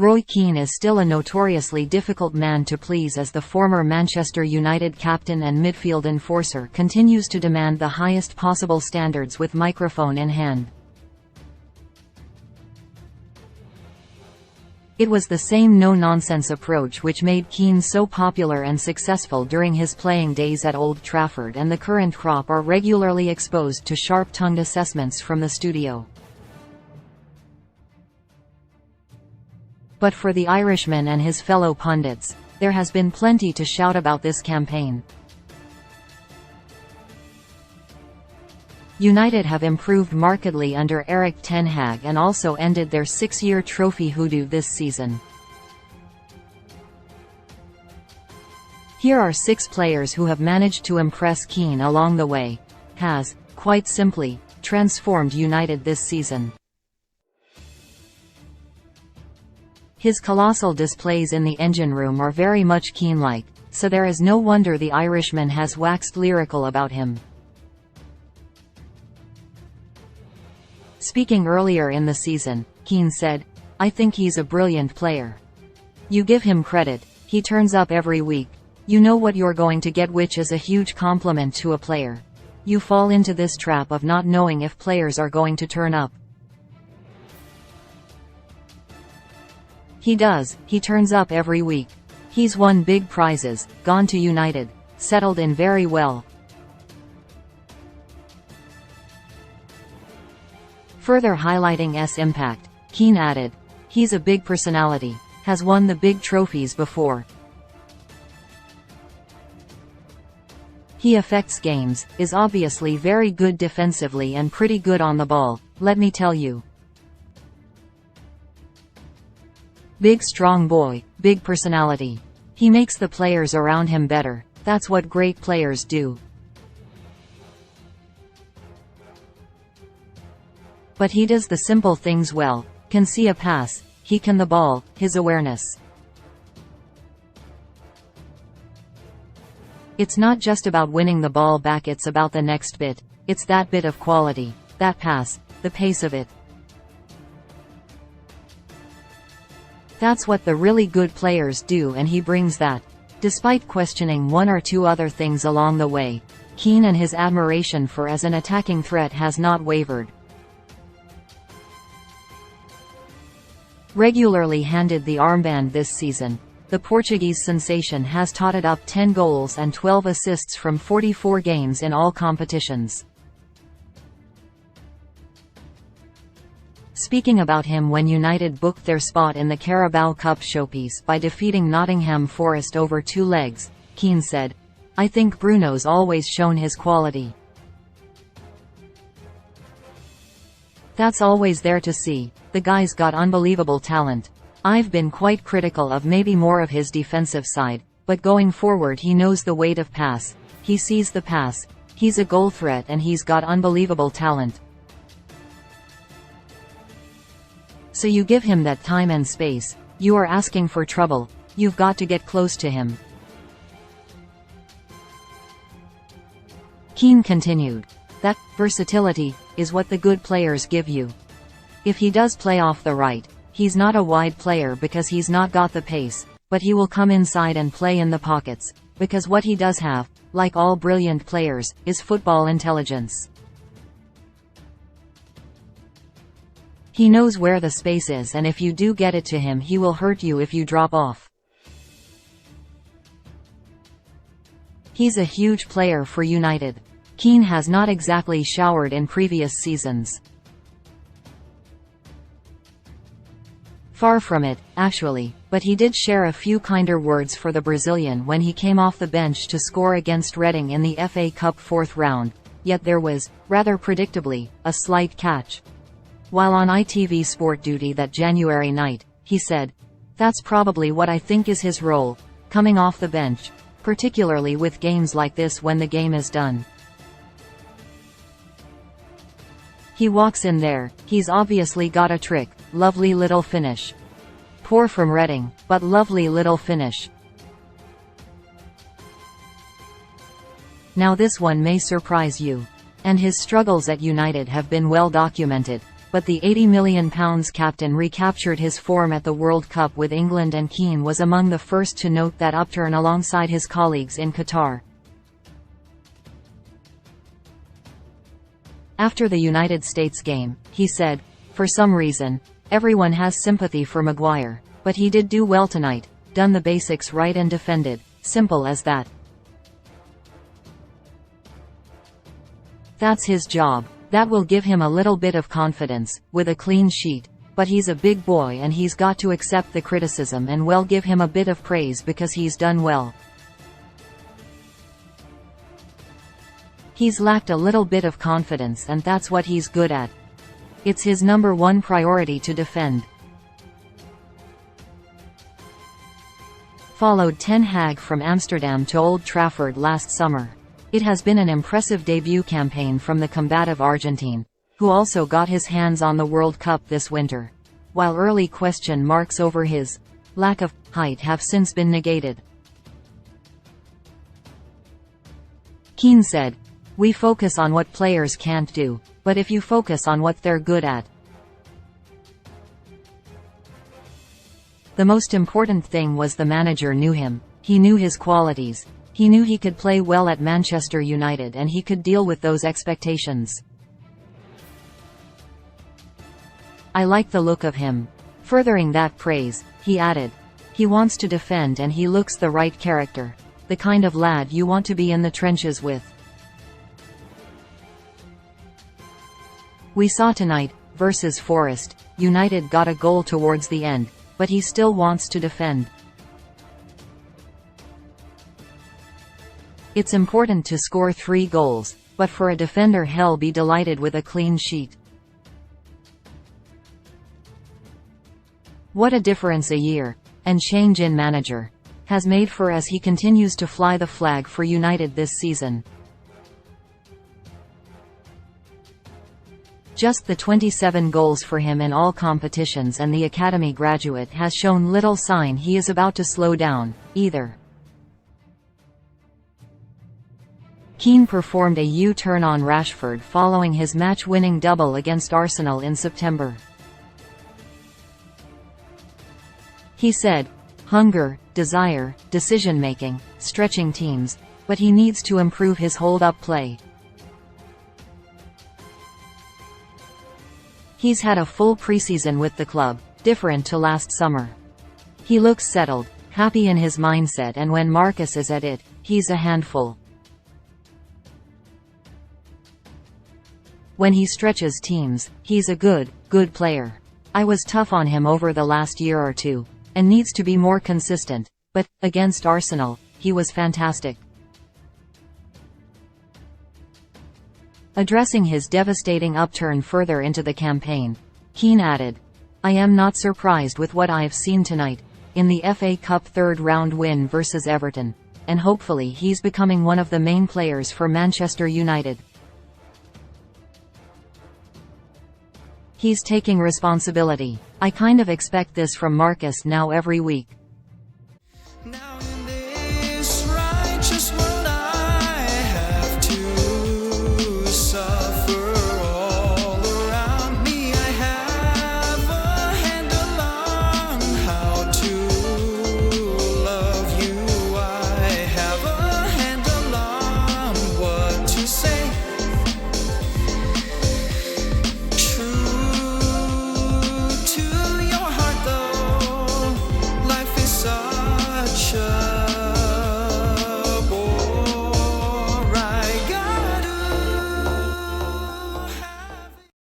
Roy Keane is still a notoriously difficult man to please as the former Manchester United captain and midfield enforcer continues to demand the highest possible standards with microphone in hand. It was the same no-nonsense approach which made Keane so popular and successful during his playing days at Old Trafford, and the current crop are regularly exposed to sharp-tongued assessments from the studio. But for the Irishman and his fellow pundits, there has been plenty to shout about this campaign. United have improved markedly under Erik ten Hag and also ended their 6-year trophy hoodoo this season. Here are 6 players who have managed to impress Keane along the way. Has, quite simply, transformed United this season. His colossal displays in the engine room are very much Keane-like, so there is no wonder the Irishman has waxed lyrical about him. Speaking earlier in the season, Keane said, "I think he's a brilliant player. You give him credit, he turns up every week. You know what you're going to get, which is a huge compliment to a player. You fall into this trap of not knowing if players are going to turn up. He does, he turns up every week. He's won big prizes, gone to United, settled in very well." Further highlighting S' impact, Keane added, "He's a big personality, has won the big trophies before. He affects games, is obviously very good defensively and pretty good on the ball, let me tell you. Big strong boy, big personality. He makes the players around him better, that's what great players do. But he does the simple things well, can see a pass, he can the ball, his awareness. It's not just about winning the ball back, it's about the next bit, it's that bit of quality, that pass, the pace of it. That's what the really good players do, and he brings that." Despite questioning one or two other things along the way, Keane and his admiration for as an attacking threat has not wavered. Regularly handed the armband this season, the Portuguese sensation has totted up 10 goals and 12 assists from 44 games in all competitions. Speaking about him when United booked their spot in the Carabao Cup showpiece by defeating Nottingham Forest over 2 legs, Keane said, "I think Bruno's always shown his quality. That's always there to see, the guy's got unbelievable talent. I've been quite critical of maybe more of his defensive side, but going forward he knows the weight of pass, he sees the pass, he's a goal threat and he's got unbelievable talent. So you give him that time and space, you are asking for trouble, you've got to get close to him." Keane continued, "That versatility is what the good players give you. If he does play off the right, he's not a wide player because he's not got the pace, but he will come inside and play in the pockets, because what he does have, like all brilliant players, is football intelligence. He knows where the space is, and if you do get it to him he will hurt you if you drop off. He's a huge player for United." Keane has not exactly showered in previous seasons. Far from it, actually, but he did share a few kinder words for the Brazilian when he came off the bench to score against Reading in the FA Cup 4th round, yet there was, rather predictably, a slight catch. While on ITV Sport duty that January night, he said, "That's probably what I think is his role, coming off the bench, particularly with games like this when the game is done. He walks in there, he's obviously got a trick, lovely little finish. Poor from Reading, but lovely little finish." Now this one may surprise you. And his struggles at United have been well documented. but the £80 million captain recaptured his form at the World Cup with England, and Keane was among the first to note that upturn alongside his colleagues in Qatar. After the United States game, he said, "For some reason, everyone has sympathy for Maguire, but he did do well tonight, done the basics right and defended, simple as that. That's his job. That will give him a little bit of confidence, with a clean sheet. But he's a big boy and he's got to accept the criticism and well give him a bit of praise because he's done well. He's lacked a little bit of confidence and that's what he's good at. It's his number one priority to defend." Followed Ten Hag from Amsterdam to Old Trafford last summer. It has been an impressive debut campaign from the combative Argentine, who also got his hands on the World Cup this winter, while early question marks over his lack of height have since been negated. Keane said, "We focus on what players can't do, but if you focus on what they're good at. The most important thing was the manager knew him, he knew his qualities. He knew he could play well at Manchester United and he could deal with those expectations. I like the look of him." Furthering that praise, he added, "He wants to defend and he looks the right character. The kind of lad you want to be in the trenches with." "We saw tonight, versus Forest, United got a goal towards the end, but he still wants to defend. It's important to score 3 goals, but for a defender he'll be delighted with a clean sheet. What a difference a year, and change in manager, has made for as he continues to fly the flag for United this season. Just the 27 goals for him in all competitions, and the academy graduate has shown little sign he is about to slow down, either." Keane performed a U-turn on Rashford following his match-winning double against Arsenal in September. He said, "Hunger, desire, decision-making, stretching teams, but he needs to improve his hold-up play. He's had a full preseason with the club, different to last summer. He looks settled, happy in his mindset, and when Marcus is at it, he's a handful. When he stretches teams, he's a good player. I was tough on him over the last year or two, and needs to be more consistent, but, against Arsenal, he was fantastic." Addressing his devastating upturn further into the campaign, Keane added, "I am not surprised with what I've seen tonight, in the FA Cup third-round win versus Everton, and hopefully he's becoming one of the main players for Manchester United. He's taking responsibility. I kind of expect this from Marcus now every week.